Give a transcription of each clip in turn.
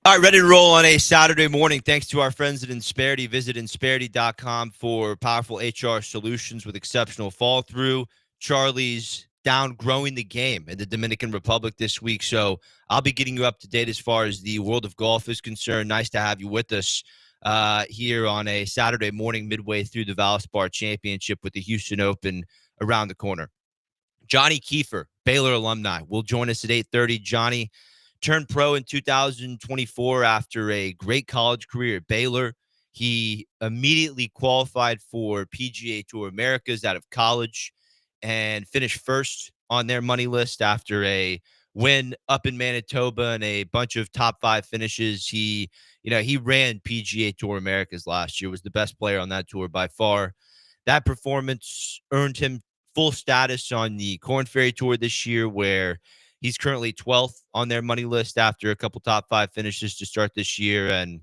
All right, ready to roll on a Saturday morning. Thanks to our friends at Insperity. Visit Insperity.com for powerful HR solutions with exceptional fall through. Charlie's down growing the game in the Dominican Republic this week. So I'll be getting you up to date as far as the world of golf is concerned. Nice to have you with us here on a Saturday morning midway through the Valspar Championship with the Houston Open around the corner. Johnny Kiefer, Baylor alumni, will join us at 8:30. Johnny turned pro in 2024 after a great college career at Baylor. He immediately qualified for PGA Tour Americas out of college and finished first on their money list after a win up in Manitoba and a bunch of top five finishes. He ran PGA Tour Americas last year, was the best player on that tour by far. That performance earned him full status on the Corn Ferry Tour this year, where he's currently 12th on their money list after a couple top five finishes to start this year. And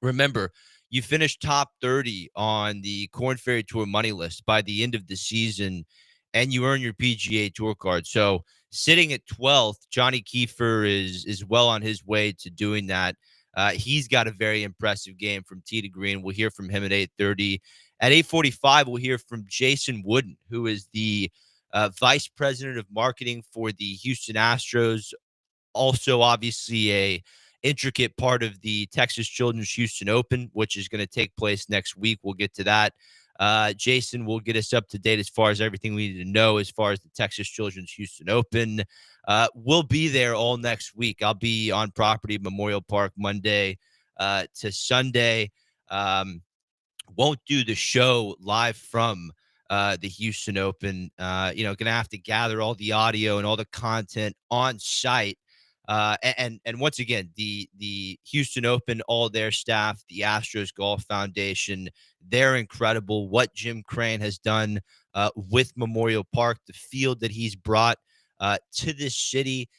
remember, you finish top 30 on the Corn Ferry Tour money list by the end of the season, and you earn your PGA Tour card. So sitting at 12th, Johnny Kiefer is well on his way to doing that. He's got a very impressive game from tee to green. We'll hear from him at 8:30. At 8:45, we'll hear from Jason Wooden, who is the vice president of marketing for the Houston Astros, also obviously a intricate part of the Texas Children's Houston Open, which is going to take place next week. We'll get to that. Jason will get us up to date as far as everything we need to know as far as the Texas Children's Houston Open. We'll be there all next week. I'll be on property at Memorial Park Monday to Sunday. Won't do the show live from the Houston Open. Going to have to gather all the audio and all the content on site. And once again, the Houston Open, all their staff, the Astros Golf Foundation, they're incredible. What Jim Crane has done with Memorial Park, the field that he's brought to this city,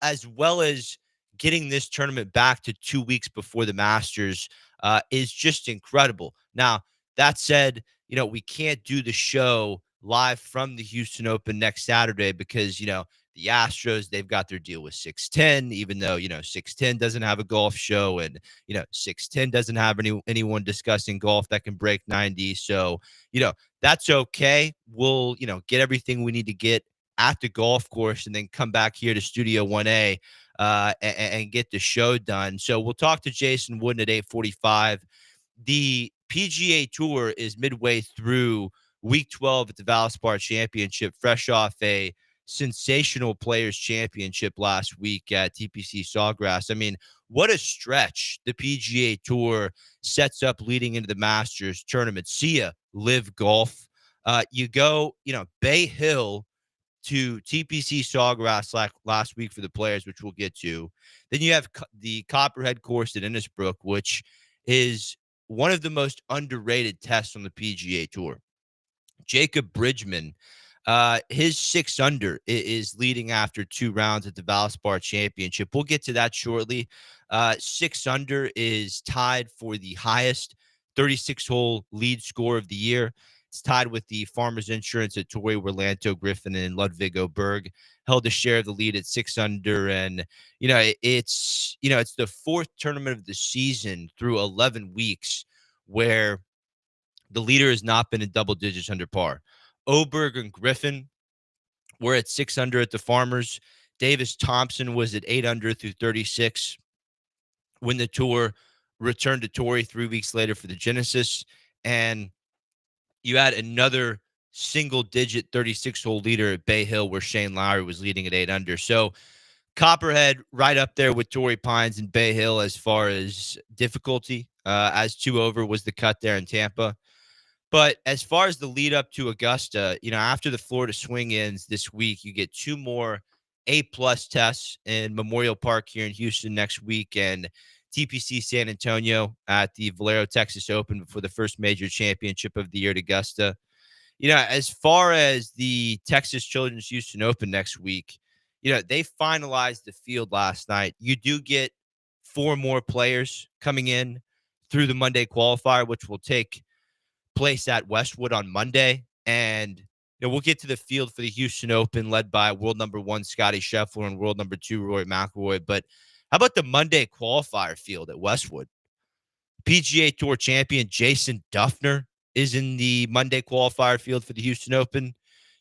as well as getting this tournament back to 2 weeks before the Masters, is just incredible. Now, that said, we can't do the show live from the Houston Open next Saturday because, the Astros, they've got their deal with 610, even though, 610 doesn't have a golf show, and, 610 doesn't have anyone discussing golf that can break 90. So, that's okay. We'll, get everything we need to get at the golf course and then come back here to Studio 1A and get the show done. So we'll talk to Jason Wooden at 8:45. The PGA Tour is midway through week 12 at the Valspar Championship, fresh off a sensational Players Championship last week at TPC Sawgrass. I mean, what a stretch the PGA Tour sets up leading into the Masters tournament. See ya, Live Golf. You go, Bay Hill to TPC Sawgrass last week for the Players, which we'll get to. Then you have the Copperhead course at Innisbrook, which is one of the most underrated tests on the PGA Tour. Jacob Bridgman, his 6 under is leading after 2 rounds at the Valspar Championship. We'll get to that shortly. 6 under is tied for the highest 36-hole lead score of the year. It's tied with the Farmers Insurance at Torrey, Orlando Griffin, and Ludwig Oberg held a share of the lead at 6 under. And, it's the fourth tournament of the season through 11 weeks where the leader has not been in double digits under par. Oberg and Griffin were at 6 under at the Farmers. Davis Thompson was at 8 under through 36 when the tour returned to Torrey 3 weeks later for the Genesis. And you had another single-digit 36-hole leader at Bay Hill where Shane Lowry was leading at 8 under. So Copperhead right up there with Torrey Pines and Bay Hill as far as difficulty, as 2 over was the cut there in Tampa. But as far as the lead up to Augusta, after the Florida swing ends this week, you get 2 more A-plus tests in Memorial Park here in Houston next week and TPC San Antonio at the Valero Texas Open before the first major championship of the year at Augusta. As far as the Texas Children's Houston Open next week, they finalized the field last night. You do get 4 more players coming in through the Monday qualifier, which will take place at Westwood on Monday. And we'll get to the field for the Houston Open led by world number 1 Scotty Scheffler and world number 2 Rory McIlroy. But How about the Monday qualifier field at Westwood? PGA Tour champion Jason Duffner is in the Monday qualifier field for the Houston Open.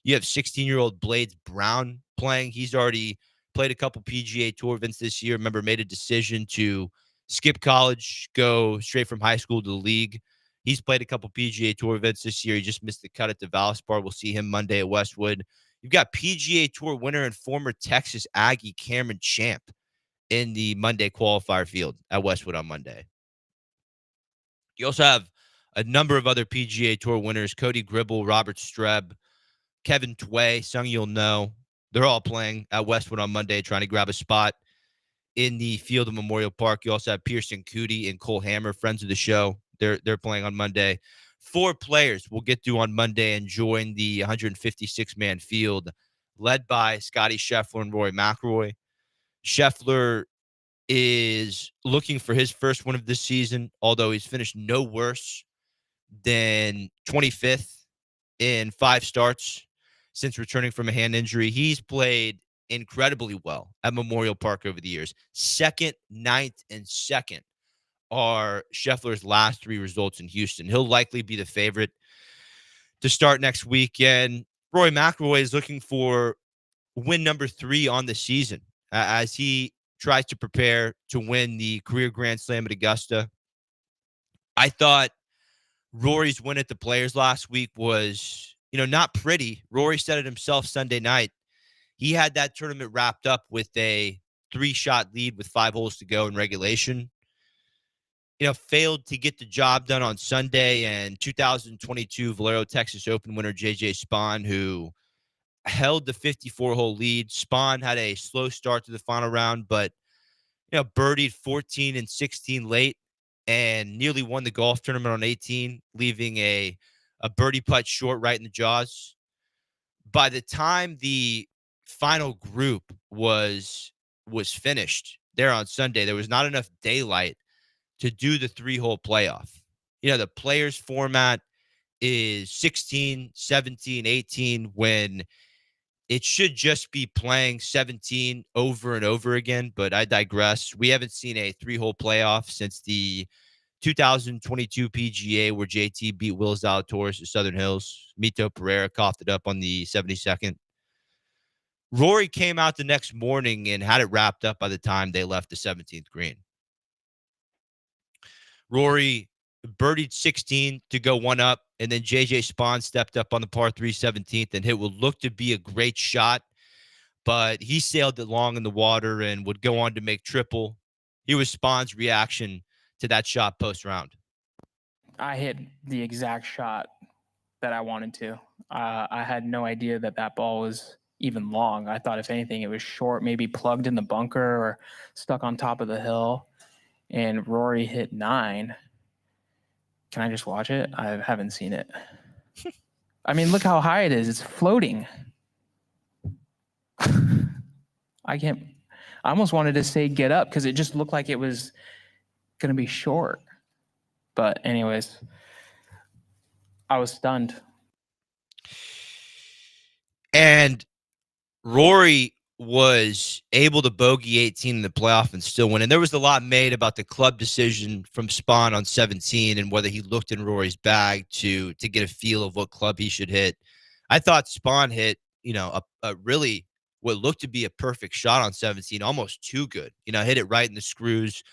You have 16-year-old Blades Brown playing. He's already played a couple PGA Tour events this year. Remember, made a decision to skip college, go straight from high school to the league. He's played a couple PGA Tour events this year. He just missed the cut at the Valspar. We'll see him Monday at Westwood. You've got PGA Tour winner and former Texas Aggie Cameron Champ in the Monday qualifier field at Westwood on Monday. You also have a number of other PGA Tour winners: Cody Gribble, Robert Streb, Kevin Tway, some you'll know. They're all playing at Westwood on Monday, trying to grab a spot in the field of Memorial Park. You also have Pearson Cootie and Cole Hammer, friends of the show. They're playing on Monday. 4 players will get through on Monday and join the 156-man field, led by Scotty Scheffler and Rory McIlroy. Scheffler is looking for his first win of this season, although he's finished no worse than 25th in 5 starts since returning from a hand injury. He's played incredibly well at Memorial Park over the years. 2nd, 9th, and 2nd are Scheffler's last 3 results in Houston. He'll likely be the favorite to start next weekend. Rory McIlroy is looking for win number 3 on the season as he tries to prepare to win the career Grand Slam at Augusta. I thought Rory's win at the Players last week was, not pretty. Rory said it himself Sunday night. He had that tournament wrapped up with a 3-shot lead with 5 holes to go in regulation. Failed to get the job done on Sunday, and 2022 Valero Texas Open winner J.J. Spahn, who held the 54-hole lead. Spahn had a slow start to the final round, but birdied 14 and 16 late and nearly won the golf tournament on 18, leaving a birdie putt short right in the jaws. By the time the final group was finished there on Sunday, there was not enough daylight to do the 3-hole playoff. The Players format is 16, 17, 18, when it should just be playing 17 over and over again, but I digress. We haven't seen a 3-hole playoff since the 2022 PGA, where JT beat Will Zalatoris at Southern Hills. Mito Pereira coughed it up on the 72nd. Rory came out the next morning and had it wrapped up by the time they left the 17th green. Rory birdied 16 to go 1 up, and then J.J. Spahn stepped up on the par 3 17th and hit what looked to be a great shot, but he sailed it long in the water and would go on to make triple. Here was Spahn's reaction to that shot post-round. I hit the exact shot that I wanted to. I had no idea that ball was even long. I thought, if anything, it was short, maybe plugged in the bunker or stuck on top of the hill. And Rory hit 9. Can I just watch it? I haven't seen it. I mean, look how high it is. It's floating. I almost wanted to say get up because it just looked like it was going to be short. But anyways, I was stunned. And Rory was able to bogey 18 in the playoff and still win. And there was a lot made about the club decision from Spahn on 17 and whether he looked in Rory's bag to get a feel of what club he should hit. I thought Spahn hit, a really what looked to be a perfect shot on 17, almost too good. Hit it right in the screws,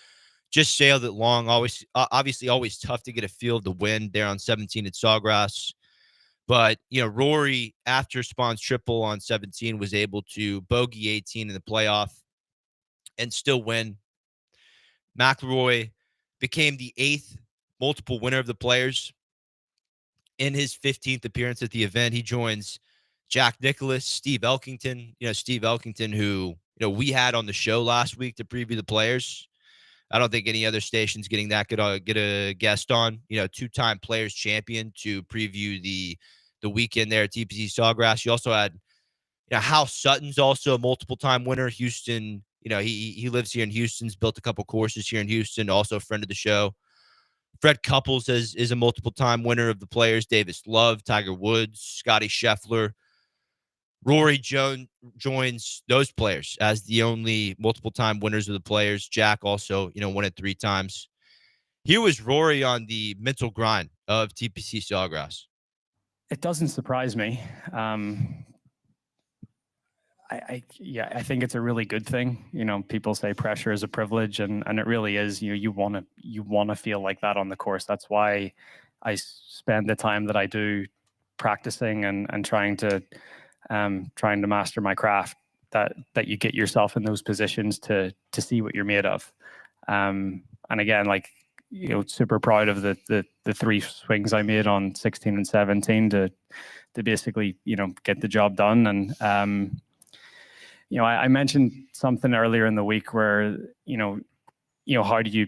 just sailed it long. Obviously always tough to get a feel of the wind there on 17 at Sawgrass. But, Rory, after Spahn's triple on 17, was able to bogey 18 in the playoff and still win. McIlroy became the 8th multiple winner of the Players. In his 15th appearance at the event, he joins Jack Nicklaus, Steve Elkington. Steve Elkington, who, we had on the show last week to preview the Players. I don't think any other station's getting that good get a guest on. 2-time Players champion to preview the weekend there at TPC Sawgrass. You also had Hal Sutton's also a multiple-time winner. Houston, he lives here in Houston's built a couple courses here in Houston, also a friend of the show. Fred Couples is a multiple-time winner of the Players. Davis Love, Tiger Woods, Scotty Scheffler. Rory joins those players as the only multiple-time winners of the Players. Jack also, won it 3 times. Here was Rory on the mental grind of TPC Sawgrass. It doesn't surprise me. I think it's a really good thing. People say pressure is a privilege, and it really is. You want to feel like that on the course. That's why I spend the time that I do practicing and trying to master my craft. That you get yourself in those positions to see what you're made of. And again, super proud of the 3 swings I made on 16 and 17 to basically get the job done. And I mentioned something earlier in the week where how do you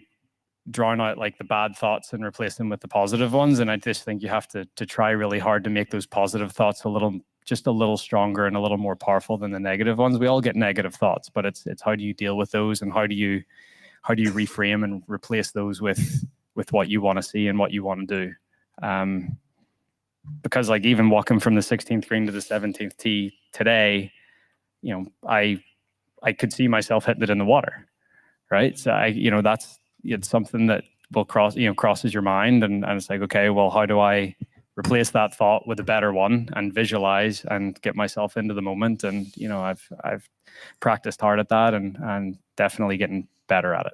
drown out like the bad thoughts and replace them with the positive ones? And I just think you have to try really hard to make those positive thoughts a little stronger and a little more powerful than the negative ones. We all get negative thoughts, but it's how do you deal with those, and how do you reframe and replace those with what you want to see and what you want to do. Because even walking from the 16th green to the 17th tee today, I could see myself hitting it in the water, right? So it's something that will crosses your mind, and it's like, okay, well, how do I replace that thought with a better one and visualize and get myself into the moment? And I've practiced hard at that, and definitely getting better at it.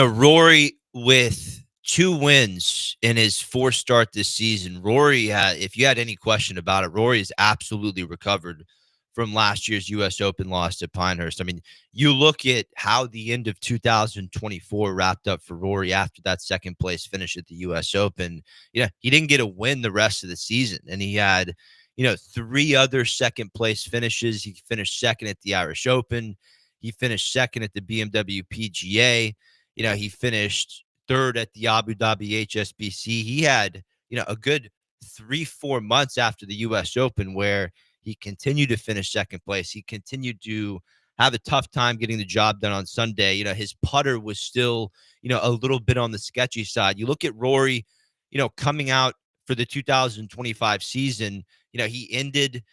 Rory with 2 wins in his 4th start this season. Rory, if you had any question about it, Rory has absolutely recovered from last year's U.S. Open loss at Pinehurst. I mean, you look at how the end of 2024 wrapped up for Rory after that 2nd place finish at the U.S. Open. He didn't get a win the rest of the season, and he had, 3 other 2nd place finishes. He finished 2nd at the Irish Open. He finished 2nd at the BMW PGA. He finished 3rd at the Abu Dhabi HSBC. He had, a good 3-4 months after the U.S. Open where he continued to finish 2nd place. He continued to have a tough time getting the job done on Sunday. His putter was still, a little bit on the sketchy side. You look at Rory, coming out for the 2025 season, he ended,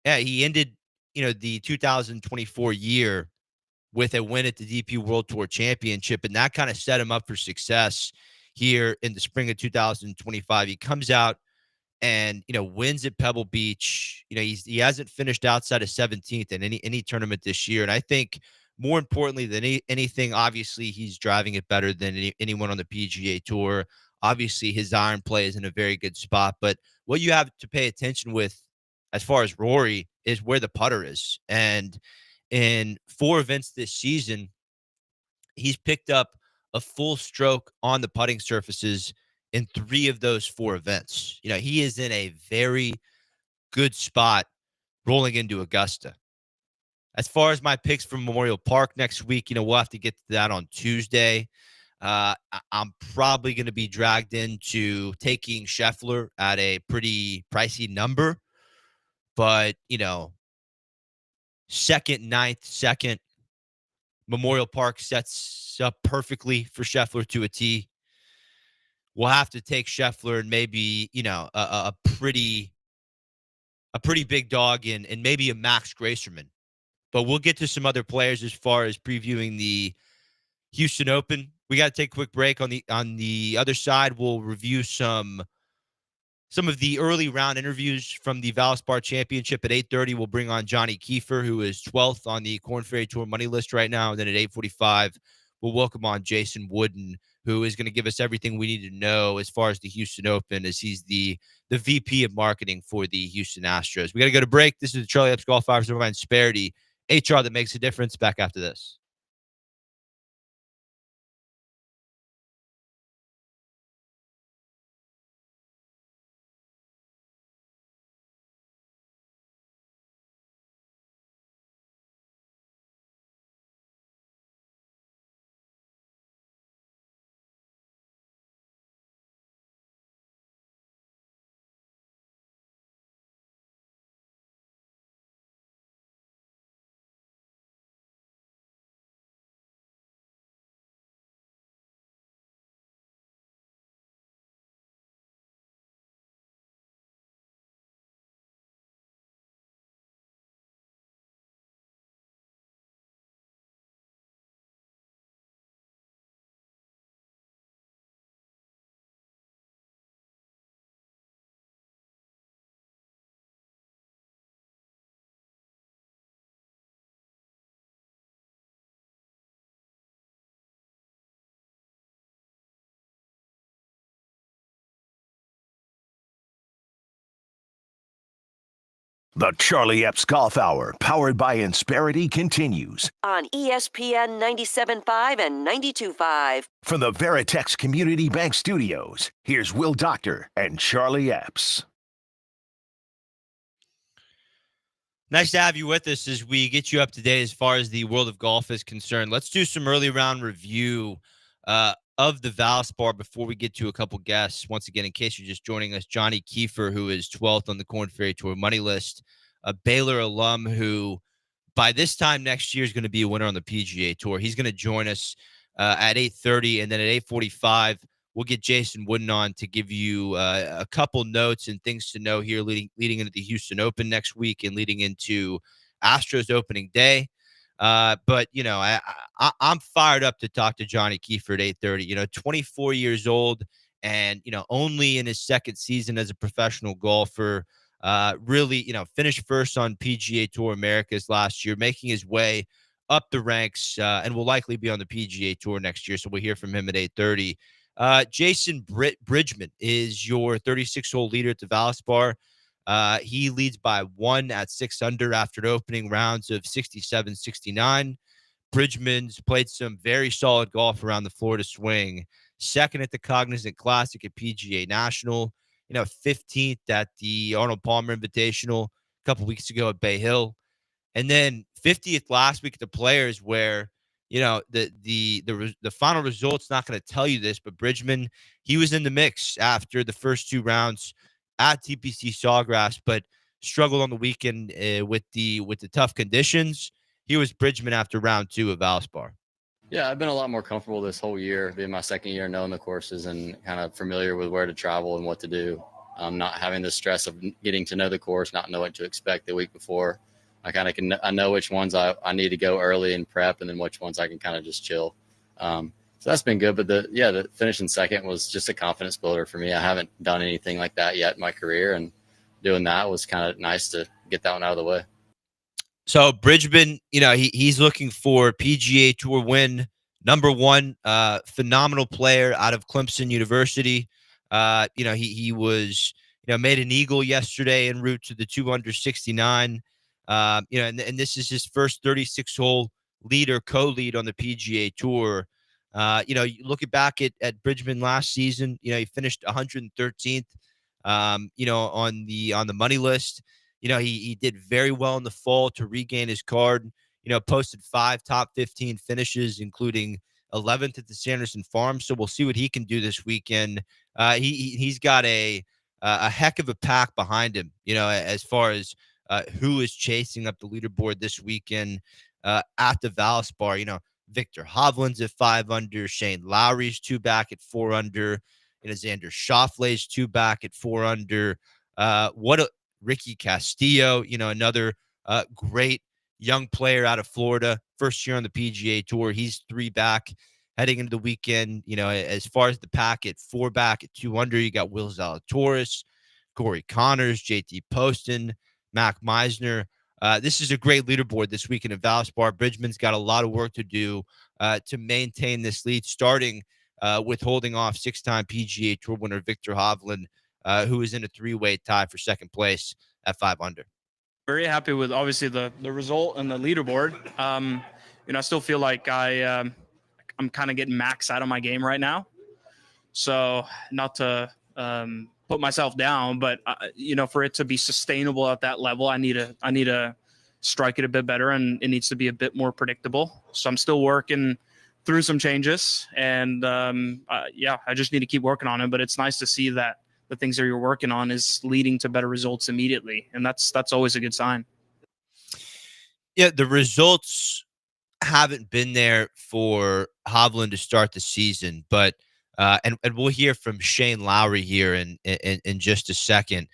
the 2024 year with a win at the DP World Tour Championship, and that kind of set him up for success here in the spring of 2025. He comes out and wins at Pebble Beach. He hasn't finished outside of 17th in any tournament this year, and I think more importantly than anything, obviously he's driving it better than anyone on the PGA Tour. Obviously his iron play is in a very good spot, but what you have to pay attention with as far as Rory is where the putter is. And in 4 events this season, he's picked up a full stroke on the putting surfaces in 3 of those 4 events. He is in a very good spot rolling into Augusta. As far as my picks for Memorial Park next week, we'll have to get to that on Tuesday. I'm probably going to be dragged into taking Scheffler at a pretty pricey number. But, 2nd, 9th, 2nd, Memorial Park sets up perfectly for Scheffler to a tee. We'll have to take Scheffler and maybe, a pretty big dog and maybe a Max Gracerman. But we'll get to some other players as far as previewing the Houston Open. We got to take a quick break. On the other side, we'll review some of the early round interviews from the Valspar Championship. At 8:30, we'll bring on Johnny Kiefer, who is 12th on the Korn Ferry Tour money list right now. And then at 8:45, we'll welcome on Jason Wooden, who is going to give us everything we need to know as far as the Houston Open, as he's the VP of marketing for the Houston Astros. We got to go to break. This is the Charlie Epps Golf Hours of Insperity, HR that makes a difference. Back after this. The Charlie Epps Golf Hour, powered by Insperity, continues on ESPN 97.5 and 92.5. from the Veritex Community Bank Studios. Here's Will Doctor and Charlie Epps. Nice to have you with us as we get you up to date as far as the world of golf is concerned. Let's do some early round review of the Valspar before we get to a couple guests. Once again, in case you're just joining us, Johnny Kiefer, who is 12th on the Korn Ferry Tour money list, a Baylor alum who by this time next year is going to be a winner on the PGA Tour. He's going to join us at 8:30, and then at 8:45, we'll get Jason Wooden on to give you a couple notes and things to know here leading into the Houston Open next week and leading into Astros opening day. But, you know, I'm fired up to talk to Johnny Kiefer at 8:30. You know, 24 years old and, you know, only in his second season as a professional golfer. Really, you know, finished first on PGA Tour Americas last year, making his way up the ranks and will likely be on the PGA Tour next year. So we'll hear from him at 8:30. Jason Bridgman is your 36-hole leader at the Valspar. He leads by 1 at 6 under after opening rounds of 67, 69. Bridgman's played some very solid golf around the Florida swing. Second at the Cognizant Classic at PGA National. You know, 15th at the Arnold Palmer Invitational a couple weeks ago at Bay Hill. And then 50th last week at the Players, where, you know, the final result's not going to tell you this, but Bridgman, he was in the mix after the first 2 rounds at TPC Sawgrass, but struggled on the weekend with the tough conditions. He was Bridgman after round 2 of Valspar. Yeah, I've been a lot more comfortable this whole year, being my second year knowing the courses and kind of familiar with where to travel and what to do. Not having the stress of getting to know the course, not know what to expect the week before. I know which ones I need to go early and prep, and then which ones I can kind of just chill. So that's been good. But the finishing second was just a confidence builder for me. I haven't done anything like that yet in my career, and doing that was kind of nice to get that one out of the way. So Bridgman, you know, he's looking for PGA Tour win, number 1, phenomenal player out of Clemson University. You know, he was, you know, made an eagle yesterday en route to the 2 under 69. You know, and this is his first 36-hole lead or co-lead on the PGA Tour. You know, looking back at Bridgman last season, you know, he finished 113th, you know, on the money list. You know, he did very well in the fall to regain his card, you know, posted 5 top 15 finishes, including 11th at the Sanderson Farm. So we'll see what he can do this weekend. He's got a heck of a pack behind him, you know, as far as who is chasing up the leaderboard this weekend at the Valspar. You know, Victor Hovland's at 5 under, Shane Lowry's 2 back at 4 under, you know, Xander Schauffele's 2 back at 4 under. Ricky Castillo, you know, another great young player out of Florida, first year on the PGA Tour. He's 3 back heading into the weekend. You know, as far as the pack at 4 back at 2 under, you got Will Zalatoris, Corey Connors, JT Poston, Mac Meisner. This is a great leaderboard this weekend at Valspar. Bridgman's got a lot of work to do to maintain this lead, starting with holding off 6-time PGA Tour winner Victor Hovland, who is in a 3-way tie for second place at 5 under. Very happy with obviously the result and the leaderboard. You know, I still feel like I'm kind of getting max out of my game right now. So not to put myself down, but you know, for it to be sustainable at that level, I need to strike it a bit better, and it needs to be a bit more predictable. So I'm still working through some changes, and I just need to keep working on it. But it's nice to see that the things that you're working on is leading to better results immediately. And that's always a good sign. Yeah, the results haven't been there for Hovland to start the season, but and we'll hear from Shane Lowry here in just a second.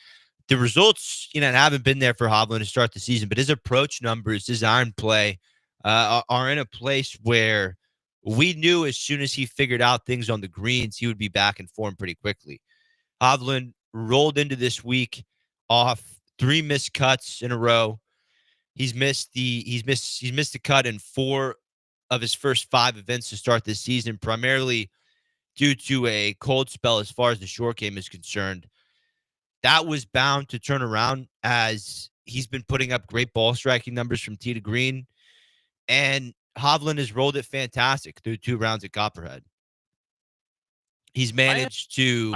The results, you know, haven't been there for Hovland to start the season, but his approach numbers, his iron play are in a place where we knew as soon as he figured out things on the greens, he would be back in form pretty quickly. Hovland rolled into this week off 3 missed cuts in a row. He's missed the cut in 4 of his first 5 events to start this season, primarily due to a cold spell as far as the short game is concerned. That was bound to turn around as He's been putting up great ball striking numbers from tee to green. And Hovland has rolled it fantastic through 2 rounds at Copperhead. He's managed to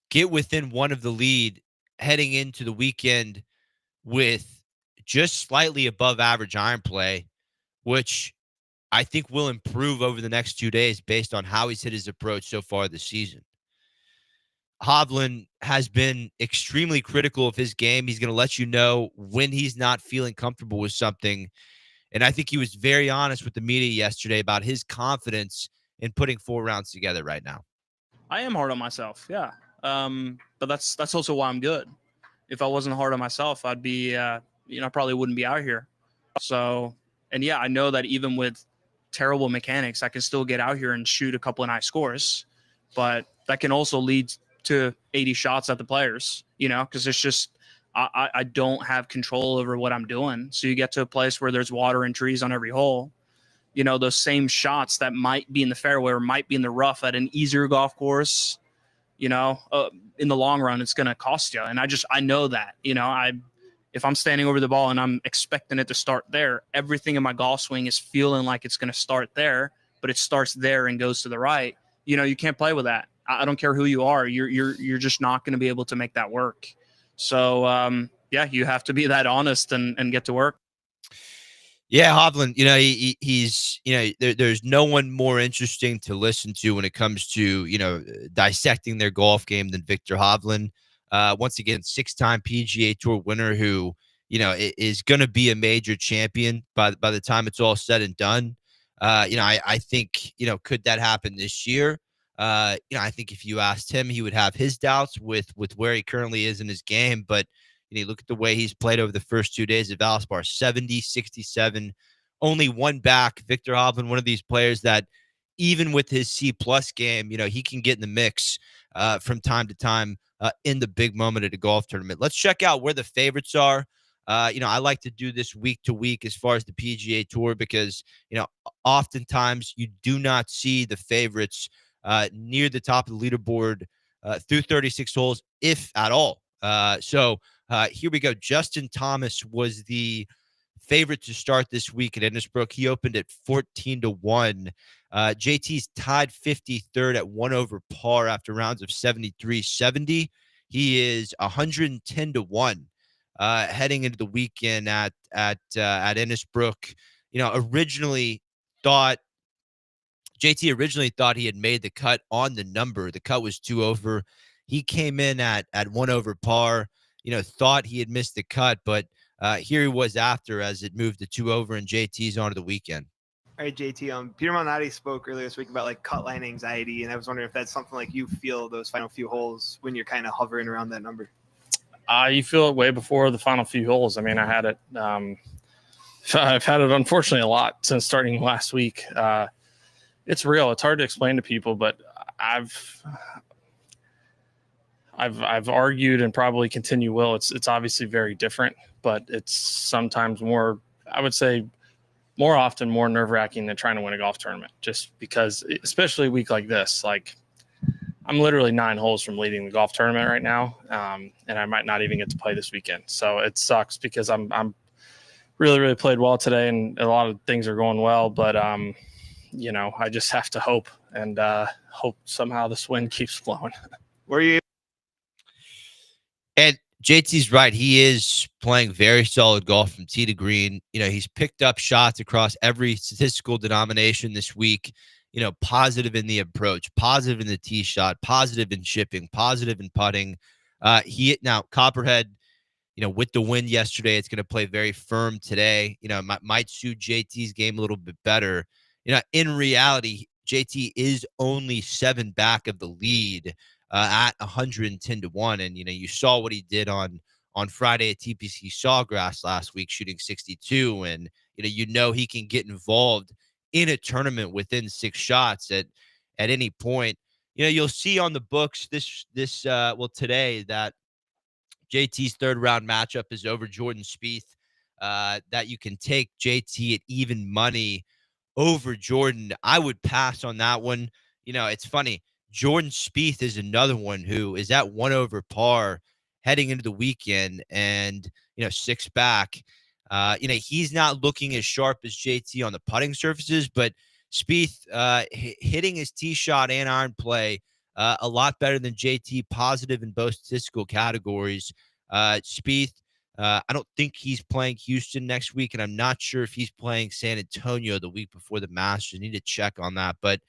get within 1 of the lead heading into the weekend with just slightly above average iron play, which I think will improve over the next 2 days based on how he's hit his approach so far this season. Hovland has been extremely critical of his game. He's going to let you know when he's not feeling comfortable with something. And I think he was very honest with the media yesterday about his confidence in putting 4 rounds together right now. I am hard on myself, yeah. But that's also why I'm good. If I wasn't hard on myself, I'd be, I probably wouldn't be out here. So, and yeah, I know that even with terrible mechanics, I can still get out here and shoot a couple of nice scores. But that can also lead to 80 shots at the players, because it's just, I don't have control over what I'm doing. So you get to a place where there's water and trees on every hole. Those same shots that might be in the fairway or might be in the rough at an easier golf course, in the long run, it's going to cost you. And I know that, if I'm standing over the ball and I'm expecting it to start there, everything in my golf swing is feeling like it's going to start there, but it starts there and goes to the right. You can't play with that. I don't care who you are. You're just not going to be able to make that work. So, you have to be that honest and get to work. Yeah, Hovland, he's, there's no one more interesting to listen to when it comes to, dissecting their golf game than Viktor Hovland. Once again, 6-time PGA Tour winner who, is going to be a major champion by the time it's all said and done. I think, could that happen this year? I think if you asked him, he would have his doubts with where he currently is in his game, but look at the way he's played over the first 2 days at Valspar, 70, 67, only 1 back. Viktor Hovland, one of these players that even with his C-plus game, he can get in the mix from time to time in the big moment at a golf tournament. Let's check out where the favorites are. I like to do this week to week as far as the PGA Tour because, oftentimes you do not see the favorites near the top of the leaderboard through 36 holes, if at all. So here we go. Justin Thomas was the favorite to start this week at Innisbrook. He opened at 14-1. JT's tied 53rd at 1 over par after rounds of 73-70. He is 110-1 heading into the weekend at Innisbrook. JT originally thought he had made the cut on the number. The cut was 2 over. He came in at 1 over par. Thought he had missed the cut, but here he was after as it moved to 2 over and JT's onto the weekend. All right, JT. Peter Malnati spoke earlier this week about cut line anxiety, and I was wondering if that's something like you feel those final few holes when you're kind of hovering around that number. You feel it way before the final few holes. I mean, I had it. I've had it unfortunately a lot since starting last week. It's real. It's hard to explain to people, but I've argued and probably continue will. It's obviously very different, but it's sometimes more, I would say more often more nerve-wracking than trying to win a golf tournament, just because, especially a week like this, I'm literally 9 holes from leading the golf tournament right now. And I might not even get to play this weekend. So it sucks because I'm really, really played well today and a lot of things are going well, but I just have to hope and hope somehow this wind keeps blowing. Were you? And JT's right. He is playing very solid golf from tee to green. He's picked up shots across every statistical denomination this week. Positive in the approach, positive in the tee shot, positive in chipping, positive in putting. Now Copperhead, with the win yesterday, it's going to play very firm today. Might suit JT's game a little bit better. In reality, JT is only 7 back of the lead at 110-1. And, you saw what he did on Friday at TPC Sawgrass last week, shooting 62. And, he can get involved in a tournament within 6 shots at any point. You'll see on the books today that JT's 3rd round matchup is over Jordan Spieth, that you can take JT at even money over Jordan. I would pass on that one. It's funny. Jordan Spieth is another one who is at 1 over par heading into the weekend, and 6 back. He's not looking as sharp as JT on the putting surfaces, but Spieth hitting his tee shot and iron play a lot better than JT, positive in both statistical categories. Spieth, I don't think he's playing Houston next week, and I'm not sure if he's playing San Antonio the week before the Masters. I need to check on that, but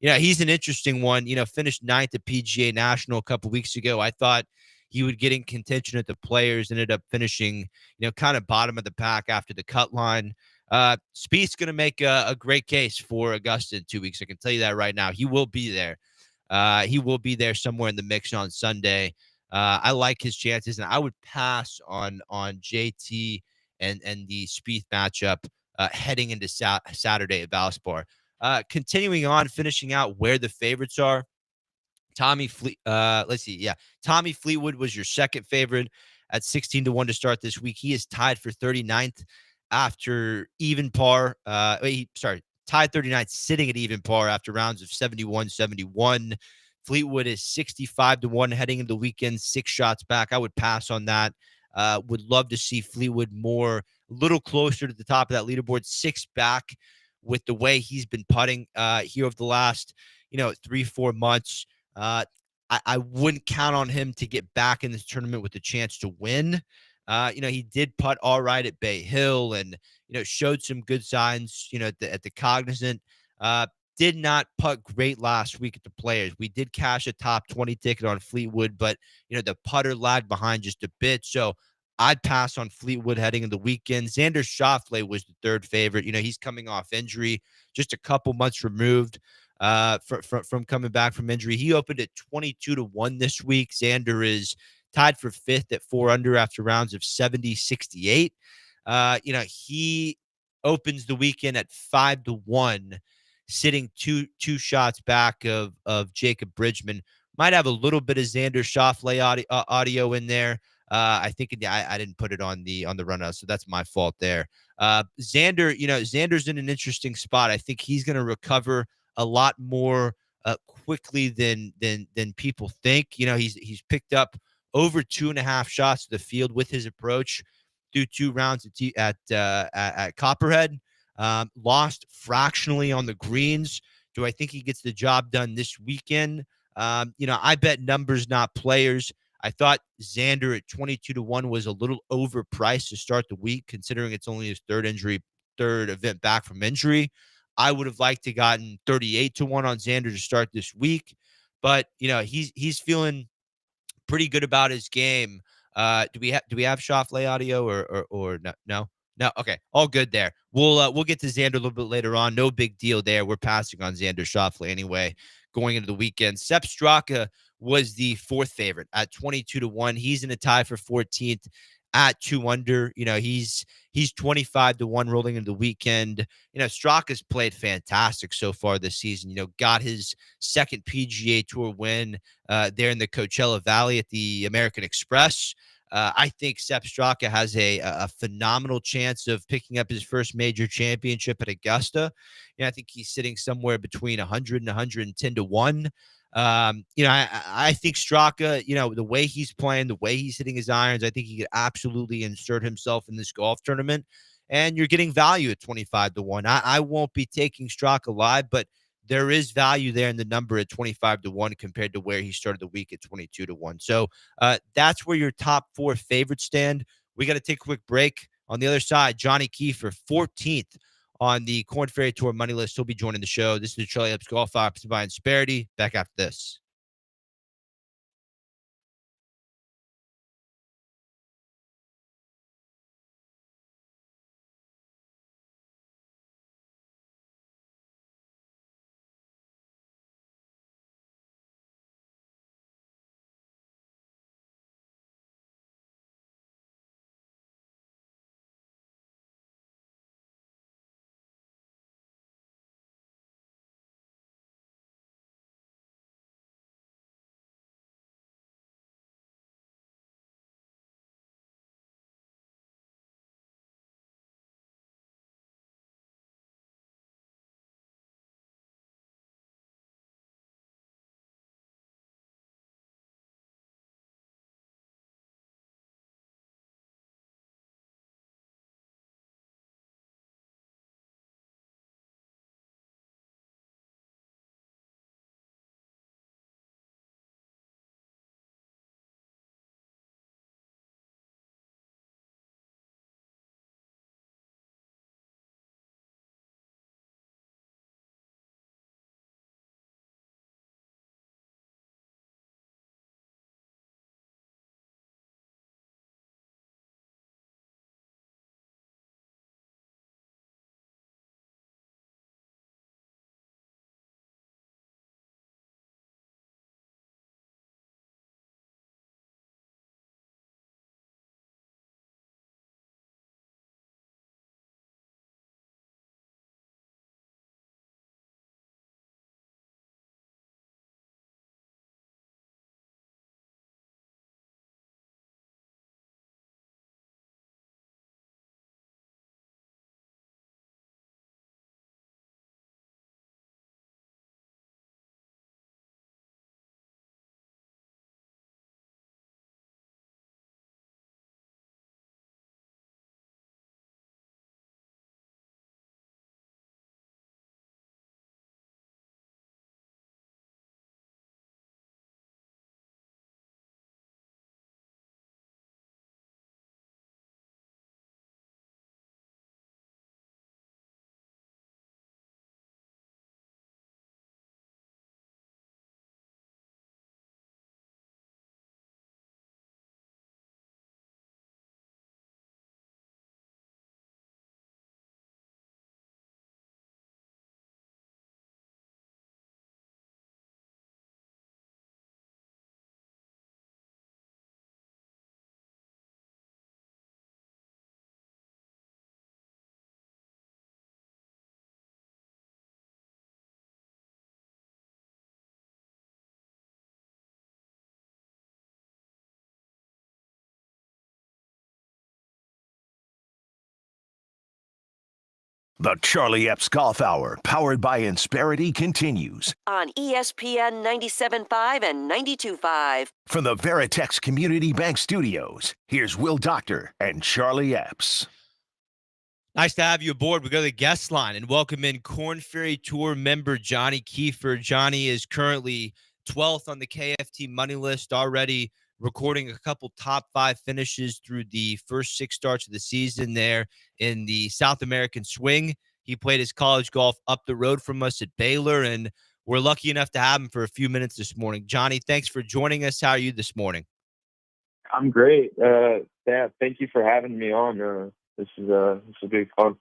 he's an interesting one. Finished ninth at PGA National a couple weeks ago. I thought he would get in contention at the Players, ended up finishing, kind of bottom of the pack after the cut line. Spieth's going to make a great case for Augusta in 2 weeks. I can tell you that right now. He will be there. He will be there somewhere in the mix on Sunday. I like his chances, and I would pass on JT and the Spieth matchup heading into Saturday at Valspar. Continuing on, finishing out where the favorites are. Tommy Fleetwood was your second favorite at 16-1 to start this week. He is tied for 39th after even par. Tied 39th, sitting at even par after rounds of 71-71. Fleetwood is 65-1 heading into the weekend, 6 shots back. I would pass on that. Would love to see Fleetwood a little closer to the top of that leaderboard, 6 back with the way he's been putting here over the last, 3-4 months. I wouldn't count on him to get back in this tournament with a chance to win. He did putt all right at Bay Hill and, showed some good signs, at the Cognizant. Did not putt great last week at the Players. We did cash a top 20 ticket on Fleetwood, but, the putter lagged behind just a bit. So I'd pass on Fleetwood heading in the weekend. Xander Schauffele was the third favorite. He's coming off injury, just a couple months removed from coming back from injury. He opened at 22-1 this week. Xander is tied for 5th at 4 under after rounds of 70-68. He opens the weekend at 5-1, sitting two shots back of Jacob Bridgman. Might have a little bit of Xander Schauffele audio in there. I think I didn't put it on the rundown, so that's my fault there. Xander's in an interesting spot. I think he's going to recover a lot more quickly than people think. He's picked up over 2.5 shots to the field with his approach through 2 rounds at Copperhead. Lost fractionally on the greens. Do I think he gets the job done this weekend? I bet numbers, not players. I thought Xander at 22-1 was a little overpriced to start the week, considering it's only his third event back from injury. I would have liked to gotten 38-1 on Xander to start this week, but he's feeling pretty good about his game. Do we have Schauffele audio or no? No, okay, all good there. We'll get to Xander a little bit later on. No big deal there. We're passing on Xander Schauffele anyway going into the weekend. Sepp Straka was the 4th favorite at 22-1. He's in a tie for 14th at 2 under. He's 25-1 rolling into the weekend. Straka's played fantastic so far this season. Got his second PGA Tour win there in the Coachella Valley at the American Express. I think Sepp Straka has a phenomenal chance of picking up his first major championship at Augusta. I think he's sitting somewhere between 100 and 110-1. I think Straka, the way he's playing, the way he's hitting his irons, I think he could absolutely insert himself in this golf tournament. And you're getting value at 25-1. I won't be taking Straka live, but there is value there in the number at 25-1 compared to where he started the week at 22-1. So that's where your top 4 favorites stand. We got to take a quick break. On the other side, Johnny Kiefer, 14th on the Korn Ferry Tour money list. He'll be joining the show. This is the Charlie Epps Golf Hour by Insperity. Back after this. The Charlie Epps Golf Hour, powered by Insperity, continues on ESPN 97.5 and 92.5. from the Veritex Community Bank Studios. Here's Will Doctor and Charlie Epps. Nice to have you aboard. We go to the guest line and welcome in Korn Ferry Tour member Johnny Kiefer. Johnny is currently 12th on the KFT money list, already recording a couple top 5 finishes through the first 6 starts of the season there in the South American swing. He played his college golf up the road from us at Baylor, and we're lucky enough to have him for a few minutes this morning. Johnny, thanks for joining us. How are you this morning? I'm great. Thank you for having me on. This will be fun.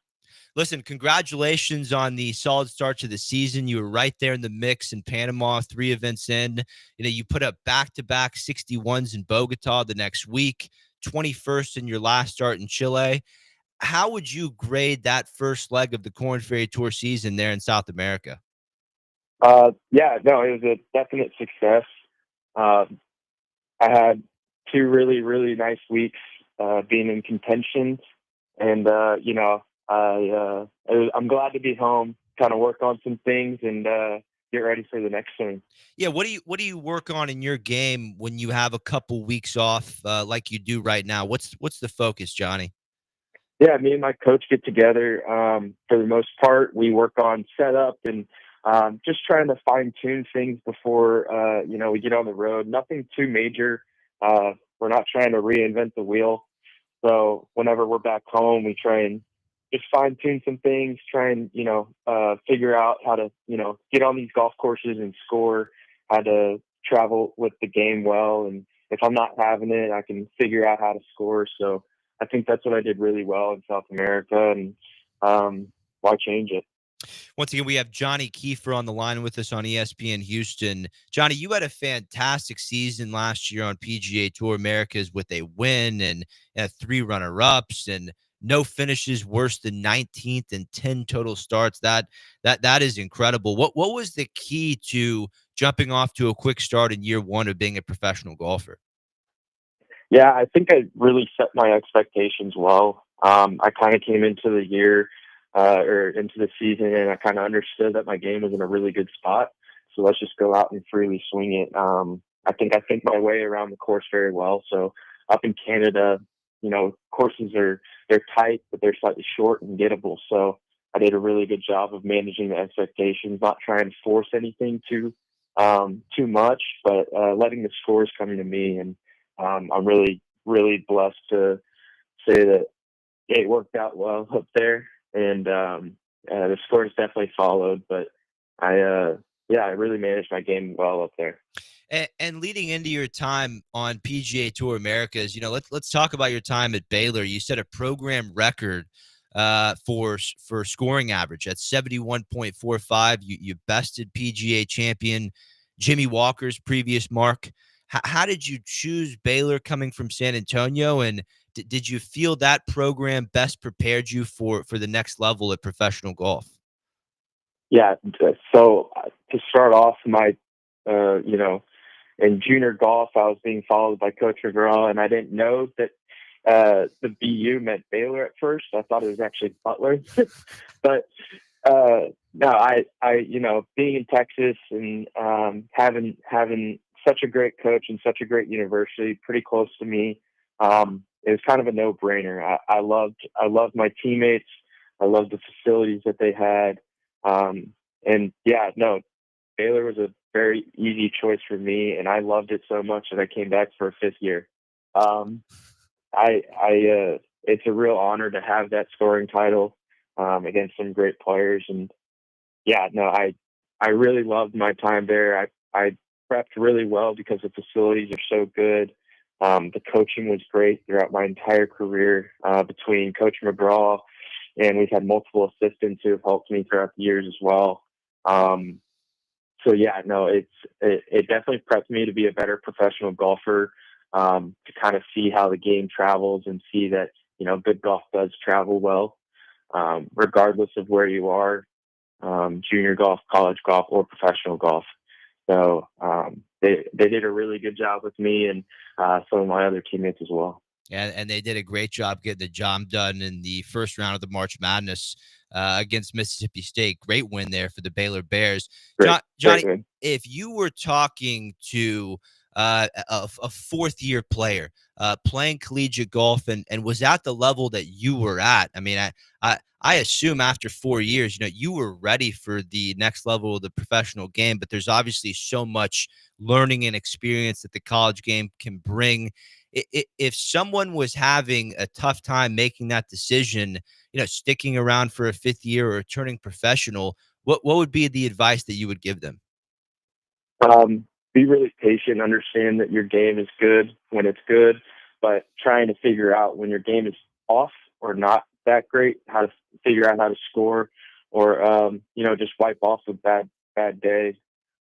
Listen, congratulations on the solid start to the season. You were right there in the mix in Panama, 3 events in. You put up back-to-back 61s in Bogota the next week, 21st in your last start in Chile. How would you grade that first leg of the Korn Ferry Tour season there in South America? It was a definite success. I had 2 really, really nice weeks being in contention. And, I'm glad to be home, kind of work on some things and get ready for the next thing. Yeah. What do you work on in your game when you have a couple weeks off like you do right now? What's the focus, Johnny? Yeah, me and my coach get together. For the most part, we work on setup and just trying to fine tune things before, we get on the road. Nothing too major. We're not trying to reinvent the wheel. So whenever we're back home, we try and just fine tune some things, try and, figure out how to, get on these golf courses and score, how to travel with the game well. And if I'm not having it, I can figure out how to score. So I think that's what I did really well in South America, and why change it? Once again, we have Johnny Kiefer on the line with us on ESPN Houston. Johnny, you had a fantastic season last year on PGA Tour Americas with a win and 3 runner-ups and no finishes worse than 19th and 10 total starts. That is incredible. What was the key to jumping off to a quick start in year 1 of being a professional golfer? Yeah, I think I really set my expectations well. I kind of came into the year or into the season, and I kind of understood that my game was in a really good spot. So let's just go out and freely swing it. I think my way around the course very well. So up in Canada, courses they're tight, but they're slightly short and gettable. So I did a really good job of managing the expectations, not trying to force anything too much, but letting the scores come to me. And I'm really, really blessed to say that it worked out well up there. And the scores definitely followed, but I really managed my game well up there. And leading into your time on PGA Tour Americas, let's talk about your time at Baylor. You set a program record for scoring average at 71.45. You bested PGA champion Jimmy Walker's previous mark. How did you choose Baylor coming from San Antonio, and did you feel that program best prepared you for the next level at professional golf? Yeah. So to start off, my, in junior golf, I was being followed by Coach Rivera, and I didn't know that the BU meant Baylor at first. I thought it was actually Butler, but no, I being in Texas and having such a great coach and such a great university pretty close to me, it was kind of a no-brainer. I loved my teammates. I loved the facilities that they had. Baylor was a very easy choice for me, and I loved it so much that I came back for a 5th year. It's a real honor to have that scoring title against some great players. And I really loved my time there. I prepped really well because the facilities are so good. The coaching was great throughout my entire career between Coach McGraw, and we've had multiple assistants who have helped me throughout the years as well. It definitely prepped me to be a better professional golfer, to kind of see how the game travels and see that, good golf does travel well, regardless of where you are, junior golf, college golf, or professional golf. So they did a really good job with me and some of my other teammates as well. And they did a great job getting the job done in the first round of the March Madness against Mississippi State. Great win there for the Baylor Bears. Great Johnny, win. if you were talking to a fourth-year player playing collegiate golf and was at the level that you were at, I mean, I assume after 4 years, you were ready for the next level of the professional game, but there's obviously so much learning and experience that the college game can bring. If someone was having a tough time making that decision, sticking around for a fifth year or turning professional, what would be the advice that you would give them? Be really patient, understand that your game is good when it's good, but trying to figure out when your game is off or not that great, how to figure out how to score or, just wipe off a bad day.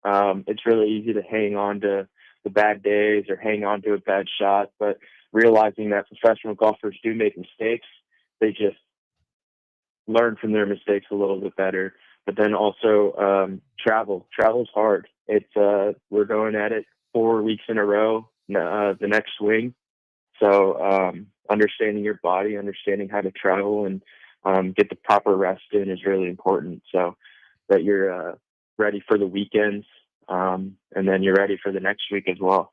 It's really easy to hang on to the bad days or hang on to a bad shot, but realizing that professional golfers do make mistakes, they just learn from their mistakes a little bit better. But then also travel's hard. It's we're going at it 4 weeks in a row, the next swing. So understanding your body, understanding how to travel and get the proper rest in is really important. So that you're ready for the weekends, and then you're ready for the next week as well.